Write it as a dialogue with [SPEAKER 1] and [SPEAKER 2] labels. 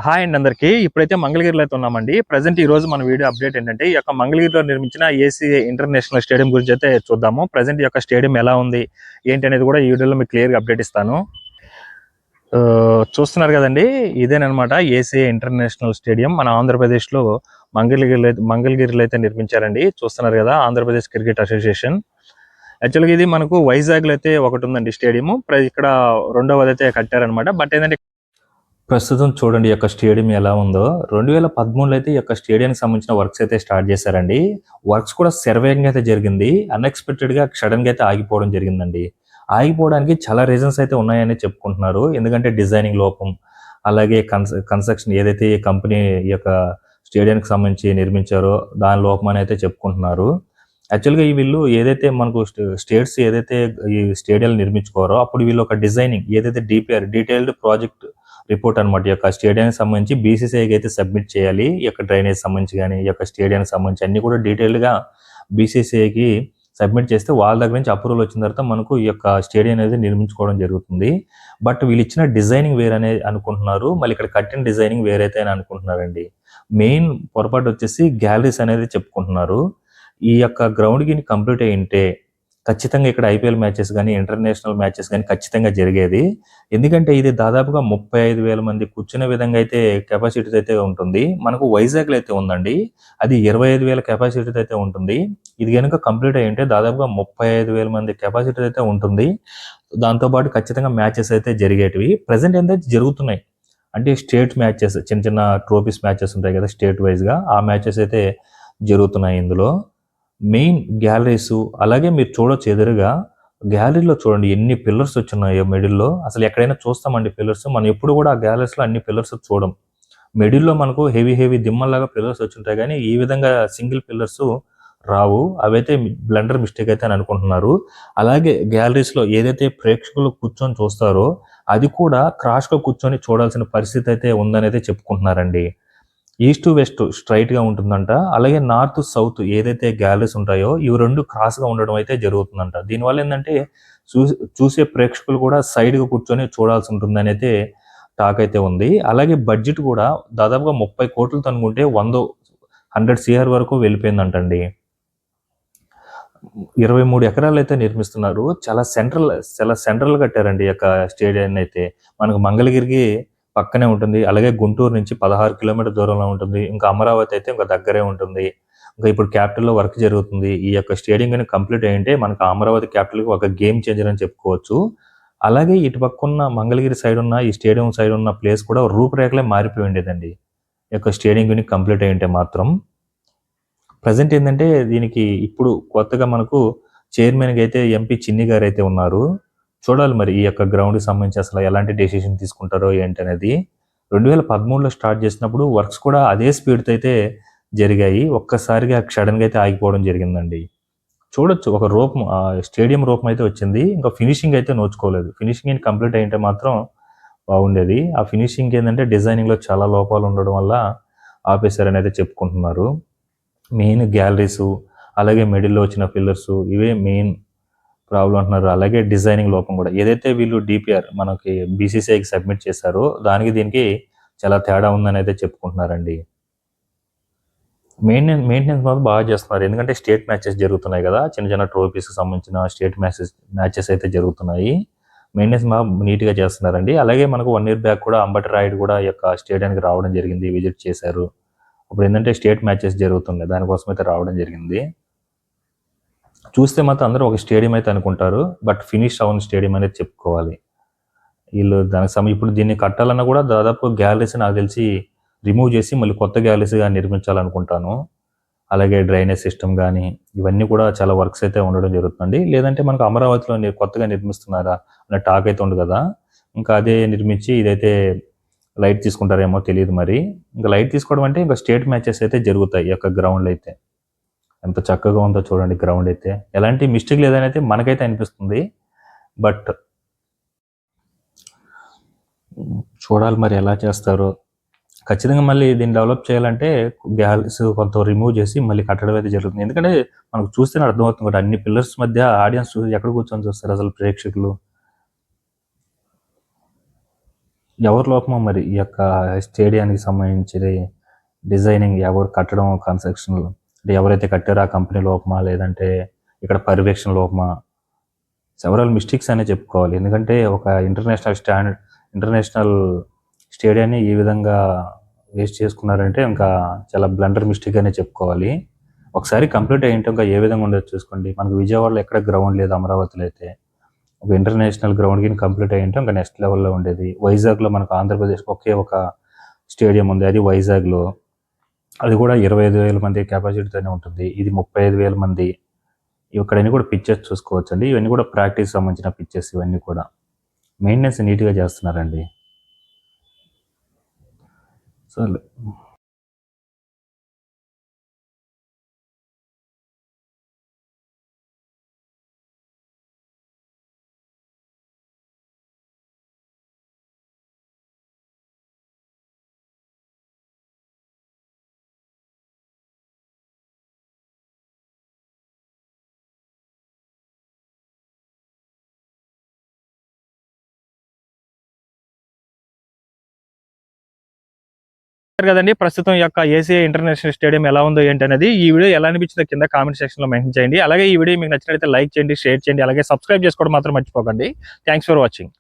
[SPEAKER 1] Hi అండి అందరికీ. ఇప్పుడైతే మంగళగిరిలో అయితే ఉన్నామండి. ప్రజెంట్ ఈ రోజు మన వీడియో అప్డేట్ ఏంటంటే ఈ యొక్క మంగళగిరిలో నిర్మించిన ఏసీఏ ఇంటర్నేషనల్ స్టేడియం గురించి అయితే చూద్దాము. ప్రజెంట్ ఈ యొక్క స్టేడియం ఎలా ఉంది ఏంటి అనేది కూడా ఈ వీడియోలో మీకు క్లియర్గా అప్డేట్ ఇస్తాను. చూస్తున్నారు కదండి, ఇదేనమాట ఏసీఏ ఇంటర్నేషనల్ స్టేడియం. మన ఆంధ్రప్రదేశ్లో మంగళగిరిలో అయితే నిర్మించారండి. చూస్తున్నారు కదా, ఆంధ్రప్రదేశ్ క్రికెట్ అసోసియేషన్. యాక్చువల్గా ఇది మనకు వైజాగ్లో అయితే ఒకటి ఉందండి స్టేడియం. ఇక్కడ రెండవది అయితే కట్టారనమాట. బట్ ఏంటంటే ప్రస్తుతం చూడండి ఈ యొక్క స్టేడియం ఎలా ఉందో. 2013లో అయితే ఈ యొక్క స్టేడియానికి సంబంధించిన వర్క్స్ అయితే స్టార్ట్ చేశారండి. వర్క్స్ కూడా శరవేగంగా అయితే జరిగింది. అన్ఎక్స్పెక్టెడ్గా సడన్గా అయితే ఆగిపోవడం జరిగిందండి. ఆగిపోవడానికి చాలా రీజన్స్ అయితే ఉన్నాయని చెప్పుకుంటున్నారు. ఎందుకంటే డిజైనింగ్ లోపం, అలాగే కన్స్ట్రక్షన్ ఏదైతే ఈ కంపెనీ ఈ యొక్క స్టేడియానికి సంబంధించి నిర్మించారో దాని లోపం అని అయితే చెప్పుకుంటున్నారు. యాక్చువల్గా వీళ్ళు ఏదైతే మనకు స్టేట్స్ ఏదైతే ఈ స్టేడియం నిర్మించుకోరో అప్పుడు వీళ్ళు ఒక డిజైనింగ్ ఏదైతే డీటెయిల్డ్ ప్రాజెక్ట్ రిపోర్ట్ అనమాట ఈ యొక్క స్టేడియానికి సంబంధించి బీసీసీఐకి అయితే సబ్మిట్ చేయాలి. ఈ యొక్క డ్రైనేజ్ సంబంధించి కానీ ఈ యొక్క స్టేడియానికి సంబంధించి అన్ని కూడా డీటెయిల్డ్గా బీసీసీఐకి సబ్మిట్ చేస్తే వాళ్ళ దగ్గర నుంచి అప్రూవల్ వచ్చిన తర్వాత మనకు ఈ యొక్క స్టేడియం అనేది నిర్మించుకోవడం జరుగుతుంది. బట్ వీళ్ళు ఇచ్చిన డిజైనింగ్ వేరే అనుకుంటున్నారు, మళ్ళీ ఇక్కడ కట్టిన డిజైనింగ్ వేరైతే అని అనుకుంటున్నారండి. మెయిన్ పొరపాటు వచ్చేసి గ్యాలరీస్ అనేది చెప్పుకుంటున్నారు. ఈ యొక్క గ్రౌండ్కి కంప్లీట్ అయి ఉంటే ఖచ్చితంగా ఇక్కడ ఐపీఎల్ మ్యాచెస్ కానీ ఇంటర్నేషనల్ మ్యాచెస్ కానీ ఖచ్చితంగా జరిగేది. ఎందుకంటే ఇది దాదాపుగా 35,000 మంది కూర్చునే విధంగా అయితే కెపాసిటీ అయితే ఉంటుంది. మనకు వైజాగ్లో అయితే ఉందండి, అది 25,000 కెపాసిటీ అయితే ఉంటుంది. ఇది కనుక కంప్లీట్ అయి ఉంటే దాదాపుగా 35,000 మంది కెపాసిటీ అయితే ఉంటుంది. దాంతోపాటు ఖచ్చితంగా మ్యాచెస్ అయితే జరిగేటివి. ప్రజెంట్ ఏంటంటే జరుగుతున్నాయి అంటే స్టేట్ మ్యాచెస్, చిన్న చిన్న ట్రోఫీస్ మ్యాచెస్ ఉంటాయి కదా స్టేట్ వైజ్గా, ఆ మ్యాచెస్ అయితే జరుగుతున్నాయి ఇందులో. మెయిన్ గ్యాలరీస్, అలాగే మీరు చూడొచ్చు ఎదురుగా గ్యాలరీలో చూడండి ఎన్ని పిల్లర్స్ వచ్చినాయో మిడిల్లో. అసలు ఎక్కడైనా చూస్తామండి పిల్లర్స్, మనం ఎప్పుడు కూడా ఆ గ్యాలరీస్లో అన్ని పిల్లర్స్ చూడం. మిడిల్లో మనకు హెవీ దిమ్మల్లాగా పిల్లర్స్ వచ్చింటాయి, కానీ ఈ విధంగా సింగిల్ పిల్లర్స్ రావు. అవైతే బ్లండర్ మిస్టేక్ అయితే అని అనుకుంటున్నారు. అలాగే గ్యాలరీస్లో ఏదైతే ప్రేక్షకులు కూర్చొని చూస్తారో అది కూడా క్రాష్గా కూర్చొని చూడాల్సిన పరిస్థితి అయితే ఉందని అయితే చెప్పుకుంటున్నారండి. ఈస్ట్ టు వెస్ట్ స్ట్రైట్గా ఉంటుందంట. అలాగే నార్త్ సౌత్ ఏదైతే గ్యాలరీస్ ఉంటాయో ఇవి రెండు క్రాస్గా ఉండడం అయితే జరుగుతుందంట. దీనివల్ల ఏంటంటే చూసే ప్రేక్షకులు కూడా సైడ్గా కూర్చొని చూడాల్సి ఉంటుందని అయితే టాక్ అయితే ఉంది. అలాగే బడ్జెట్ కూడా దాదాపుగా 30 కోట్లతో అనుకుంటే 100 CR వరకు వెళ్ళిపోయిందంటండి. 23 ఎకరాలు అయితే నిర్మిస్తున్నారు. చాలా సెంట్రల్ కట్టారండి ఈ యొక్క స్టేడియాన్ని అయితే. మనకు మంగళగిరికి పక్కనే ఉంటుంది. అలాగే గుంటూరు నుంచి 16 కిలోమీటర్ దూరంలో ఉంటుంది. ఇంకా అమరావతి అయితే ఇంకా దగ్గరే ఉంటుంది. ఇంకా ఇప్పుడు క్యాపిటల్లో వర్క్ జరుగుతుంది. ఈ యొక్క స్టేడియం కానీ కంప్లీట్ అయ్యింటే మనకు అమరావతి క్యాపిటల్కి ఒక గేమ్ చేంజర్ అని చెప్పుకోవచ్చు. అలాగే ఇటు పక్కన్న మంగళగిరి సైడ్ ఉన్న ఈ స్టేడియం సైడ్ ఉన్న ప్లేస్ కూడా రూపురేఖలే మారిపోయి ఉండేదండి ఈ యొక్క స్టేడియం కానీ కంప్లీట్ అయ్యింటే మాత్రం. ప్రజెంట్ ఏంటంటే దీనికి ఇప్పుడు కొత్తగా మనకు చైర్మన్గా అయితే ఎంపీ చిన్ని గారు అయితే ఉన్నారు. చూడాలి మరి ఈ యొక్క గ్రౌండ్కి సంబంధించి అసలు ఎలాంటి డెసిషన్ తీసుకుంటారో ఏంటనేది. 2013లో స్టార్ట్ చేసినప్పుడు వర్క్స్ కూడా అదే స్పీడ్తో అయితే జరిగాయి. ఒక్కసారిగా సడన్గా అయితే ఆగిపోవడం జరిగిందండి. చూడొచ్చు ఒక రూపం, స్టేడియం రూపం అయితే వచ్చింది. ఇంకా ఫినిషింగ్ అయితే నోచుకోలేదు. ఫినిషింగ్ కంప్లీట్ అయ్యింటే మాత్రం బాగుండేది. ఆ ఫినిషింగ్ ఏంటంటే డిజైనింగ్లో చాలా లోపాలు ఉండడం వల్ల ఆపేశారని అయితే చెప్పుకుంటున్నారు. మెయిన్ గ్యాలరీసు, అలాగే మిడిల్లో వచ్చిన పిల్లర్స్ ఇవే మెయిన్ ప్రాబ్లం అంటున్నారు. అలాగే డిజైనింగ్ లోపం కూడా ఏదైతే వీళ్ళు డిపిఆర్ మనకి బీసీసీఐకి సబ్మిట్ చేశారో దానికి దీనికి చాలా తేడా ఉందని అయితే చెప్పుకుంటున్నారండి. మెయింటెనెన్స్ మాత్రం బాగా చేస్తున్నారు. ఎందుకంటే స్టేట్ మ్యాచెస్ జరుగుతున్నాయి కదా, చిన్న ట్రోఫీస్కి సంబంధించిన స్టేట్ మ్యాచెస్ అయితే జరుగుతున్నాయి. మెయింటెనెన్స్ బాగా నీట్గా చేస్తున్నారండి. అలాగే మనకు 1 year బ్యాక్ కూడా అంబటి రాయుడు కూడా ఈ యొక్క స్టేడియానికి రావడం జరిగింది, విజిట్ చేశారు. అప్పుడు ఏంటంటే స్టేట్ మ్యాచెస్ జరుగుతున్నాయి, దానికోసం అయితే రావడం జరిగింది. చూస్తే మాత్రం అందరూ ఒక స్టేడియం అయితే అనుకుంటారు, బట్ ఫినిష్ అవ్వని స్టేడియం అనేది చెప్పుకోవాలి. వీళ్ళు దానికి ఇప్పుడు దీన్ని కట్టాలన్నా కూడా దాదాపు గ్యాలరీస్ నాకు తెలిసి రిమూవ్ చేసి మళ్ళీ కొత్త గ్యాలరీస్గా నిర్మించాలనుకుంటాను. అలాగే డ్రైనేజ్ సిస్టమ్ కానీ ఇవన్నీ కూడా చాలా వర్క్స్ అయితే ఉండడం జరుగుతుంది. లేదంటే మనకు అమరావతిలో కొత్తగా నిర్మిస్తున్నారా అనే టాక్ అయితే ఉంది కదా, ఇంకా అదే నిర్మించి ఇదైతే లైట్ తీసుకుంటారేమో తెలియదు మరి. ఇంకా లైట్ తీసుకోవడం అంటే ఇంకా స్టేట్ మ్యాచెస్ అయితే జరుగుతాయి ఈ యొక్క గ్రౌండ్లో అయితే. ఎంత చక్కగా ఉందో చూడండి గ్రౌండ్ అయితే. ఎలాంటి మిస్టేక్ లేదని అయితే మనకైతే అనిపిస్తుంది. బట్ చూడాలి మరి ఎలా చేస్తారో. ఖచ్చితంగా మళ్ళీ దీన్ని డెవలప్ చేయాలంటే గ్యాలరీస్ కొంత రిమూవ్ చేసి మళ్ళీ కట్టడం అయితే జరుగుతుంది. ఎందుకంటే మనకు చూస్తేనే అర్థమవుతుంది కూడా, అన్ని పిల్లర్స్ మధ్య ఆడియన్స్ ఎక్కడ కూర్చొని చూస్తారు అసలు ప్రేక్షకులు. ఎవరి లోపమో మరి ఈ యొక్క స్టేడియానికి సంబంధించి డిజైనింగ్ ఎవరు కట్టడం కన్స్ట్రక్షన్ అంటే ఎవరైతే కట్టారో ఆ కంపెనీ లోపమా లేదంటే ఇక్కడ పర్యవేక్షణ లోపమా సెవరల్ మిస్టేక్స్ అనే చెప్పుకోవాలి. ఎందుకంటే ఒక ఇంటర్నేషనల్ స్టేడియాన్ని ఈ విధంగా వేస్ట్ చేసుకున్నారంటే ఇంకా చాలా బ్లండర్ మిస్టేక్ అనే చెప్పుకోవాలి. ఒకసారి కంప్లీట్ అయ్యింటే ఇంకా ఏ విధంగా ఉండేదో చూసుకోండి. మనకు విజయవాడలో ఎక్కడ గ్రౌండ్ లేదు, అమరావతిలో అయితే. ఒక ఇంటర్నేషనల్ గ్రౌండ్‌కి కంప్లీట్ అయ్యింటే ఇంకా నెక్స్ట్ లెవెల్‌లో ఉండేది. వైజాగ్‌లో మనకు ఆంధ్రప్రదేశ్ ఒకే ఒక స్టేడియం ఉంది. అది వైజాగ్‌లో. అది కూడా 25,000 మంది కెపాసిటీతోనే ఉంటుంది. ఇది 35,000 మంది. ఇక్కడన్నీ కూడా పిచ్చెస్ చూసుకోవచ్చండి. ఇవన్నీ కూడా ప్రాక్టీస్ సంబంధించిన పిచ్చెస్ ఇవన్నీ కూడా. మెయింటెనెన్స్ నీట్‌గా చేస్తున్నారండి. సో కదండి ప్రస్తుతం ఈ యొక్క ఏసీఐ ఇంటర్నేషనల్ స్టేడియం ఎలా ఉందో ఏంటనేది ఈ వీడియో ఎలా అనిపించిందో కింద కామెంట్ సెక్షన్ లో మెన్షన్ చేయండి. అలాగే ఈ వీడియో మీకు నచ్చినట్లయితే లైక్ చేయండి, షేర్ చేయండి, అలాగే సబ్స్క్రైబ్ చేసుకోవడం మాత్రం మర్చిపోకండి. Thanks for watching.